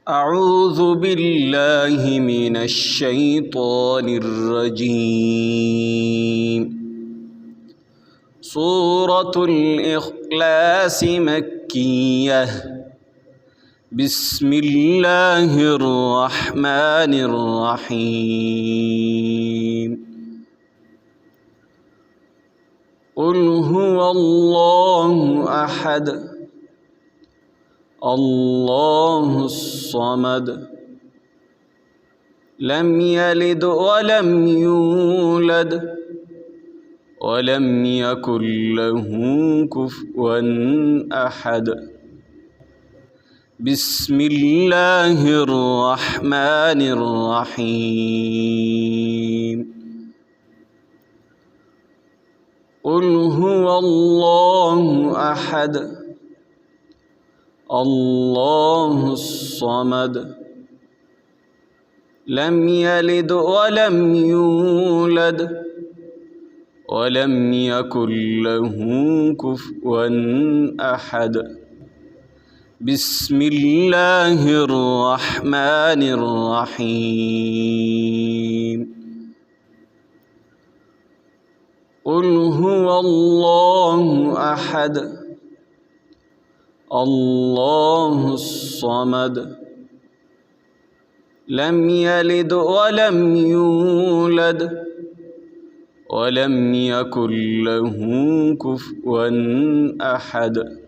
أعوذ بالله من الشيطان الرجيم. سورة الإخلاص مكية. بسم الله الرحمن الرحيم. قل هو الله أحد الله الصمد لم يلد ولم يولد ولم يكن له كفوا أحد. بسم الله الرحمن الرحيم. قل هو الله أحد الله الصمد لم يلد ولم يولد ولم يكن له كفوا أحد. بسم الله الرحمن الرحيم. قل هو الله أحد الله الصمد لم يلد ولم يولد ولم يكن له كفوا أحد.